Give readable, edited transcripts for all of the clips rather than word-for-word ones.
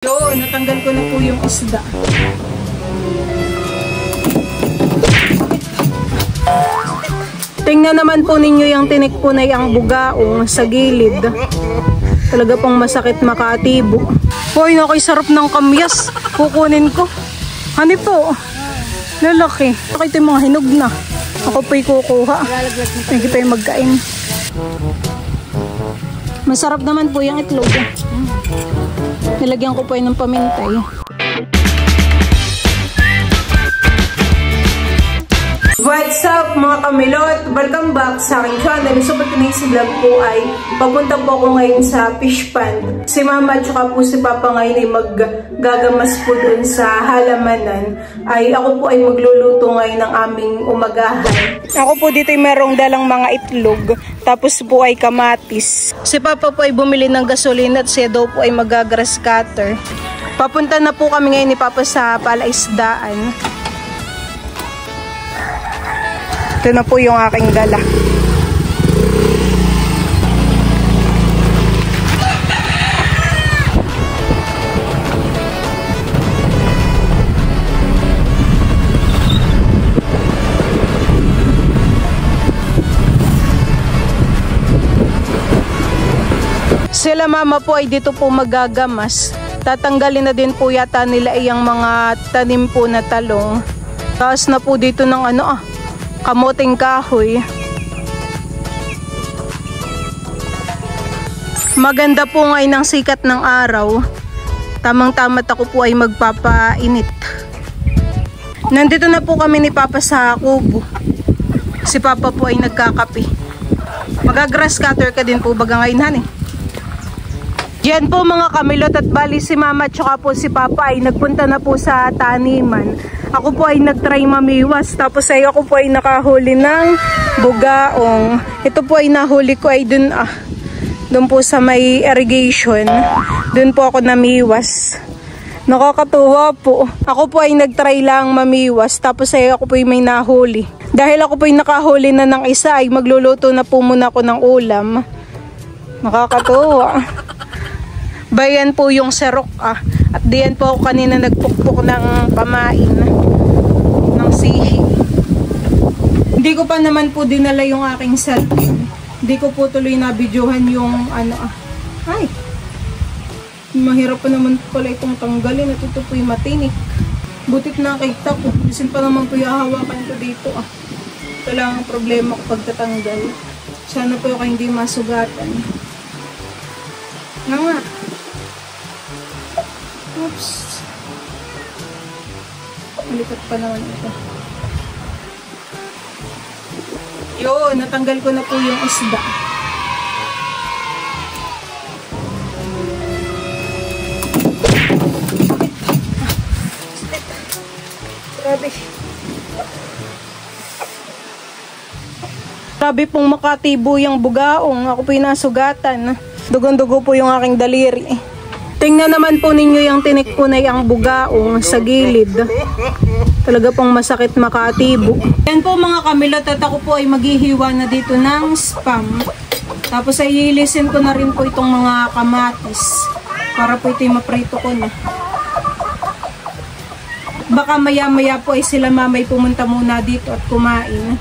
Yun, natanggal ko na po yung isda. Tingnan naman po ninyo yung tinik po na yung bugaong sa gilid. Talaga pong masakit makatibo. Hoy, nakoy sarap ng kamyas. Kukunin ko. Hani po? Lalaki. Ako ito yung mga hinog na. Ako po'y kukuha. Hindi tayo magkain. Masarap naman po yung itlog. Nilagyan ko po yun ng pamintay. What's up mga kamilot? Welcome back sa aking channel. So for today's vlog po ay papunta po ako ngayon sa fish pond. Si mama at saka po si papa ngayon ay maggagamas po dun sa halamanan. Ay ako po ay magluluto ngayon ng aming umagahan. Ako po dito ay merong dalang mga itlog. Tapos po ay kamatis. Si papa po ay bumili ng gasolina at siya daw po ay mag-grass cutter. Papunta na po kami ngayon ni papa sa palaisdaan. Ito na po yung aking dala. Sila mama po ay dito po magagamas. Tatanggalin na din po yata nila iyang mga tanim po na talong. Taas na po dito ng kamoting kahoy. Maganda po ngayon ang sikat ng araw. Tamang-tama ako po ay magpapainit. Nandito na po kami ni papa sa kubo. Si papa po ay nagkakape. Mag-grass cutter ka din po baga ngayon honey. Yan po mga kamilot at bali si mama at saka po si papa ay nagpunta na po sa taniman. Ako po ay nagtry mamiwas. Tapos ay ako po ay nakahuli ng bugaong. Ito po ay nahuli ko ay dun po sa may irrigation. Dun po ako namiwas. Nakakatuwa po. Ako po ay nagtry lang mamiwas. Tapos ay ako po ay may nahuli. Dahil ako po ay nakahuli na ng isa ay magluluto na po muna ako ng ulam. Nakakatuwa. Bayan po yung serok At diyan po ako kanina nagpukpok ng pamain ng sihi. Hindi ko pa naman po dinala yung aking cellphone. Hindi ko po tuloy na videohan yung Ay! Mahirap pa naman pala itong tanggalin at ito po yung matinik. Butit na kita ko. Bisin pa naman po yung hawakan ko dito Ito lang ang problema ko pagtatanggal. Sana po ako hindi masugatan. Nga. Oops. Malikat pa naman ito. Yun, natanggal ko na po yung isda. Grabe. Grabe pong makatibo yung bugaong. Ako po yung nasugatan. Dugon-dugo po yung aking daliri. Tingnan naman po ninyo yung tinik po na yung bugaong sa gilid. Talaga pong masakit makatibo. Yan po mga kamilot at ako po ay maghihiwa na dito ng spam. Tapos ay ilisin ko na rin po itong mga kamatis. Para po ito maprito ko na. Baka maya-maya po ay sila mamay pumunta muna dito at kumain.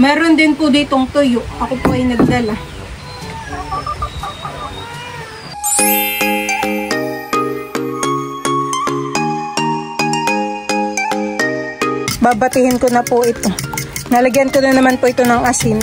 Meron din po ditong tuyo. Ako po ay nagdala. Babatihin ko na po ito. Nalagyan ko na naman po ito ng asin.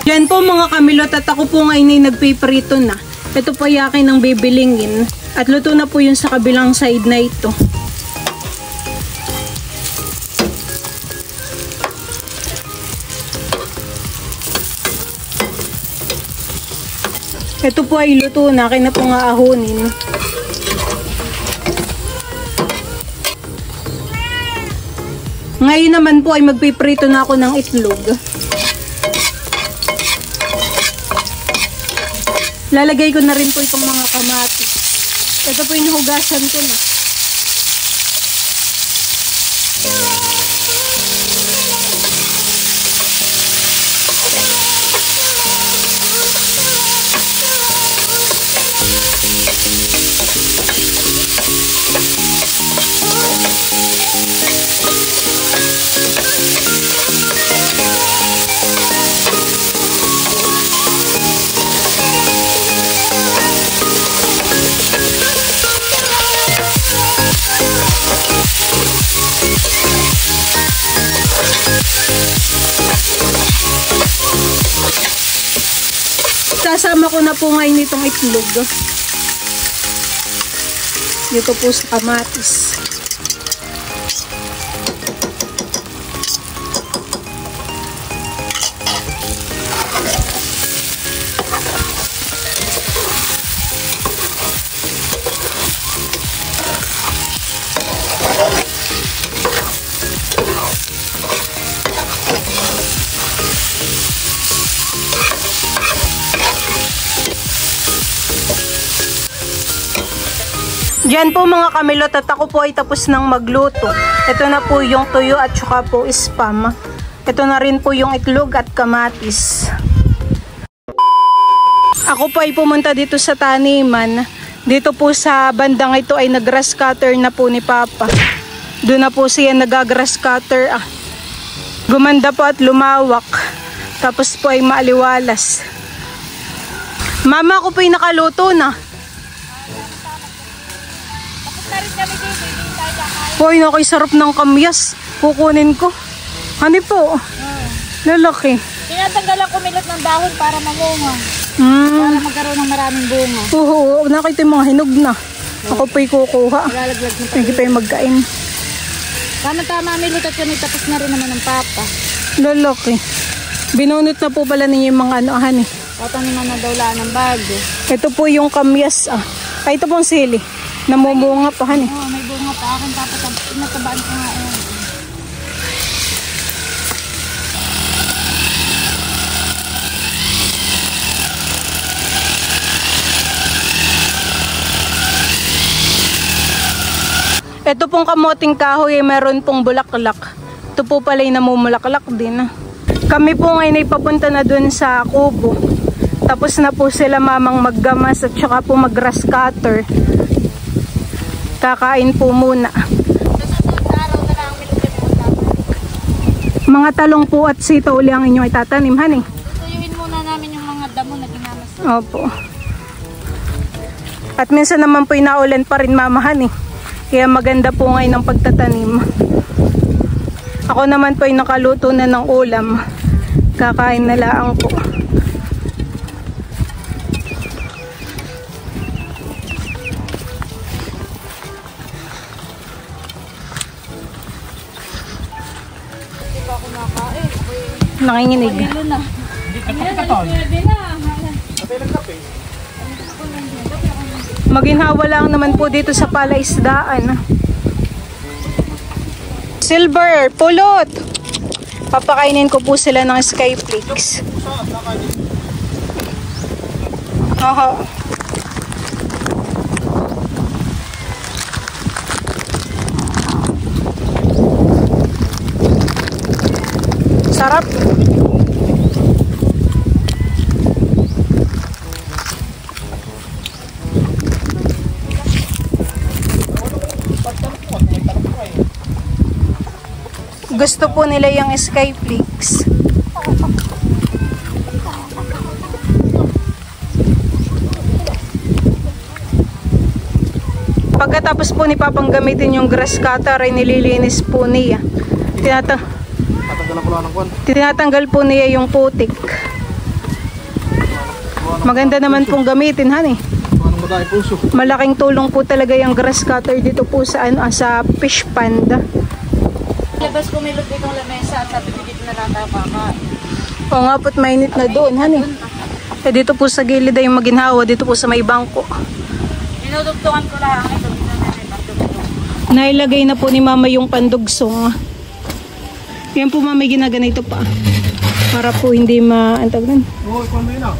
Yan po mga kamilot at ako po ngayon ay nagpiprito na. Ito po ay akin ang bibilingin. At luto na po yun sa kabilang side na ito. Ito po ay luto na, kaya na po nga ahunin. Ngayon naman po ay magpiprito na ako ng itlog. Lalagay ko na rin po itong mga kamatis. Ito po yung hugasan ko na. Isasama ko na po ngayon itong itlog. Dito po sa kamatis. Diyan po mga kamilot at ako po ay tapos ng magluto. Ito na po yung tuyo at saka po spam. Ito na rin po yung itlog at kamatis. Ako po ay pumunta dito sa taniman. Dito po sa bandang ito ay nag-grass cutter na po ni Papa. Doon na po siya nag-grass cutter. Gumanda po at lumawak. Tapos po ay maaliwalas. Mama, ako po ay nakaluto na. Hoy, nakoy sarap ng kamyas. Kukunin ko. Ano po? Lalaki. Tinatanggalan ko milot ng dahon para mamunga. Para magkaroon ng maraming bunga. Oo, nakita yung mga hinog na. Ako po'y kukuha. Lalaglag mo pa. Hindi pa yung magkain. Tama-tama milot at kami tapos na rin naman ng Papa. Lalaki. Binunot na po pala ninyo yung mga ano-ahan eh. Tataniman na daw lang ng bago. Ito po yung kamyas Ay, ito pong sili. Namumunga pa han eh. Oo, may bunga pa. Akin dapat natabaan ko nga. Ito pong kamoting kahoy ay meron pong bulaklak. Ito po pala yung namumulaklak din. Kami po ngayon ay papunta na dun sa kubo. Tapos na po sila mamang maggamas at saka po mag-grass cutter. Kakain po muna. Mga talong po at sitaw uli ang inyong itatanim, han eh. Tuyuin muna namin yung mga damo na ginamas. Opo. At minsan naman po inaulan pa rin mamahan eh. Kaya maganda po ngayon ang pagtatanim. Ako naman po ay nakaluto na ng ulam. Kakain na lang po. Nanginginig. Maginhawa lang naman po dito sa palaisdaan. Silver, pulot. Papakainin ko po sila ng Skyflakes. Aha. Sarap. Gusto po nila yung Skyflakes. Pagkatapos po ni Papang gamitin yung grass cutter ay nililinis po niya. Tinatanggal po niya yung putik. Maganda naman pong gamitin, han eh. Malaking tulong po talaga yung grass cutter dito po sa sa fish pond. Labas ko milot ditong lamesa at sabi dito na lang tayo kakain. Oo nga po't mainit na doon, han eh. Dito po sa gilid ay yung maginhawa, dito po sa may bangko. Dinudugtungan ko lang ito. Nailagay na po ni Mama yung pandugsong. Yan po Mama ginaganito pa. Para po hindi maantag nun. Oo, ikaw mo yun ah.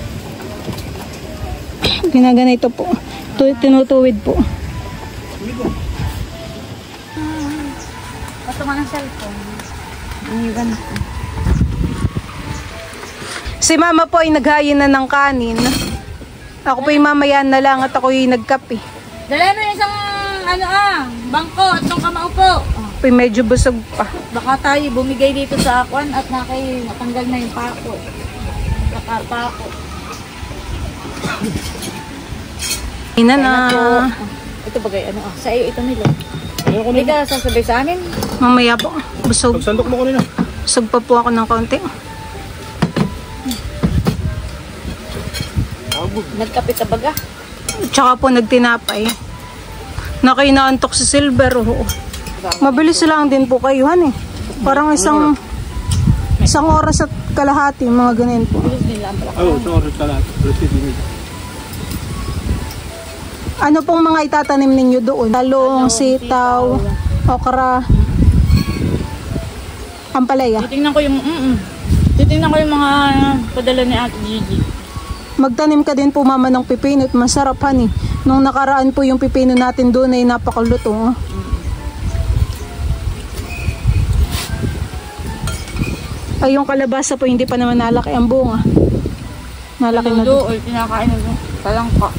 Ginaganito po. Tinutuwid po. Patungan ng cellphone. Ang ganito. Si Mama po ay naghayin na ng kanin. Ako po yung mamaya na lang at ako yung nagkape. Dala mo isang bangko at itong kamaupo. Po medyo busog pa. Baka tayo bumigay dito sa akwan at natanggal na yung pako. Nakapako. Ina na. Ito bagay sa iyo ito nilo. Hindi ka sasabay sa amin? Mamaya po. Busog. Pagsandok mo ko nila. Busog pa po ako ng kaunti. Nagkapit na baga. Tsaka po nagtinapay. Nakinaantok si Silver. Oh. Mabilis lang din po kayo, han eh. Parang isang oras at kalahati, mga ganyan po. Bilis nila ang palaka. Oo, isang oras kalahati. Ano pong mga itatanim ninyo doon? Talong, sitaw, okra, ampalaya. Titingnan ko yung mga padala ni Ate Gigi. Magtanim ka din po mama ng pipino at masarap han eh. Nung nakaraan po yung pipino natin doon ay napakaluto. Oh. Ay yung kalabasa po hindi pa naman nalaki ang bunga. Nalaki na din. Oy, kinakain na talangka.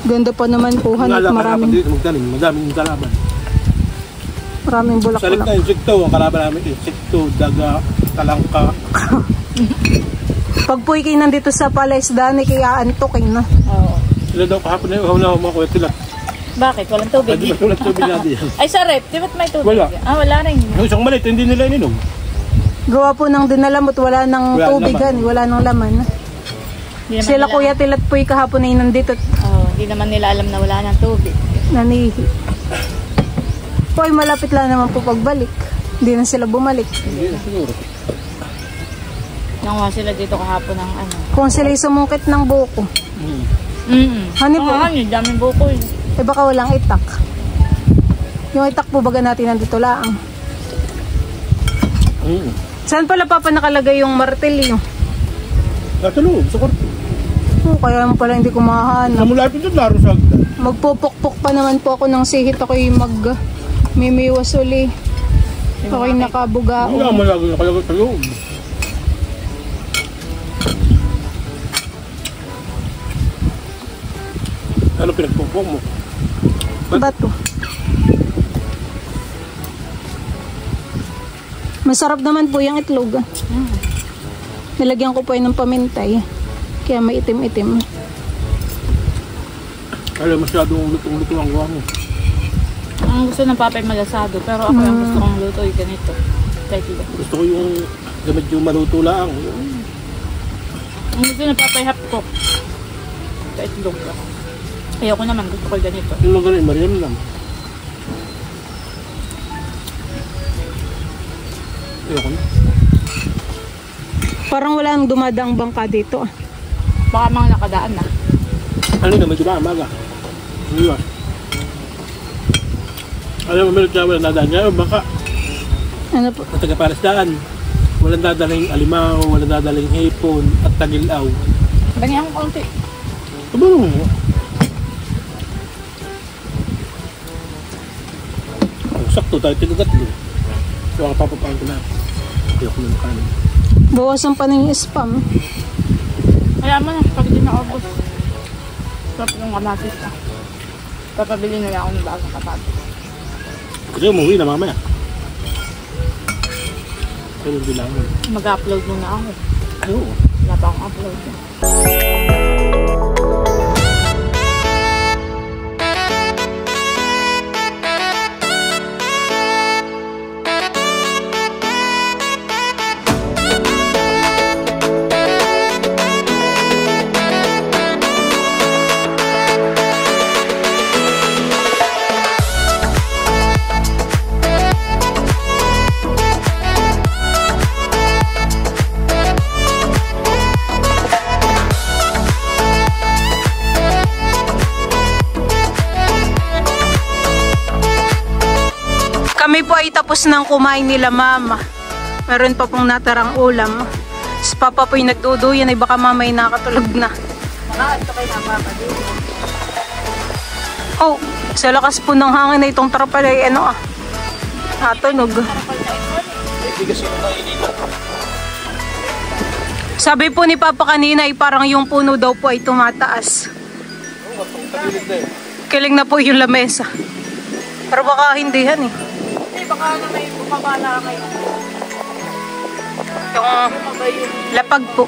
Ganda pa naman po han at maraming Madaming kalaban. maraming Sa bulak-bulak. likta yung sikto, ang kalaban namin yung sikto, daga, talangka. Pag po ikay nandito sa palaisdaan, kaya antokin na. Oo. Sila daw kahapon na yung na mga kuya sila. Bakit? Walang tubig? Hindi ba tulad tubig natin yan? Ay, sa rep. Di ba't may tubig? Wala. Wala rin. Yung isang malit, hindi nila ininom. Gawa po ng dinalamot, wala ng Wala tubigan, wala ng laman. Di naman Sila nila- kuya tilat po kahapon ay nandito at Hindi naman nila alam na wala ng tubig. nanihi. Po ay malapit lang naman po pagbalik. Hindi na sila bumalik. Hindi na siguro. Nanguha sila dito kahapon ng ano. Kung sila sumungkit ng buko, Hani po? Daming buko eh. eh baka walang itak. Yung itak po baga natin nandito lang. Saan pala papa nakalagay yung martilyo? Nasa loob, sa korte. Oh, kaya mo pala hindi ko Sa mahanap. mulapit doon, laro sa agda. Magpupukpok pa naman po ako ng sihit. Ako'y mimiwas uli. Ako'y Hindi nakabugao. nga malagay na kaya sa loob. Ano pinagpupok mo? Bato. Masarap naman po yung itlog. Nilagyan ko po yun ng pamintay. Kaya may itim-itim. Kaya masyadong lutong-lutong ang gawa mo. Ang gusto ng papay malasado. Pero ako yung gusto kong luto ay ganito. Gusto ko yung medyo maluto lang. Ang gusto ng papay hapkok. Sa itlog ka. Ayoko naman. Gusto ko ganito. Yung mga ganun, Mariam lang. Ayoko na. Parang wala nang dumadaang bangka dito. Baka mga nakadaan na. Ano na, medyo ba, maga. Iwas. Alam mo, meron siya walang dadaan niya. Baka, Ano po? at taga-Parisdaan. Walang dadaling alimaw, walang dadaling hipon, at tagilaw. Ganyan ang konti. Aba mo. Sakto tayo, tigagatlo. So, ako papapain ko na. Ayoko na makanin. Bawasan pa ng spam. Kaya mo na. Pag di na-obos. Sarap yung kamatis ka. Papabili na lang ako ng bagang kamatis. Kasi umuwi na mamaya. Pero hindi lang. Mag-upload muna ako. Ay, oo. Wala pa akong upload. Kami po ay tapos ng kumain nila mama. Meron pa pong natarang ulam. Si papa po yung nagduduyan ay baka mama ay nakatulog na. Nakaanto kayo na papa dito. Oh, sa lakas po ng hangin na itong trapal ay ano natunog. Sabi po ni papa kanina ay parang yung puno daw po ay tumataas. Kiling na po yung lamesa. Pero baka hindi yan eh. Hindi, baka na may bumaba na kayo. Yung lapag po.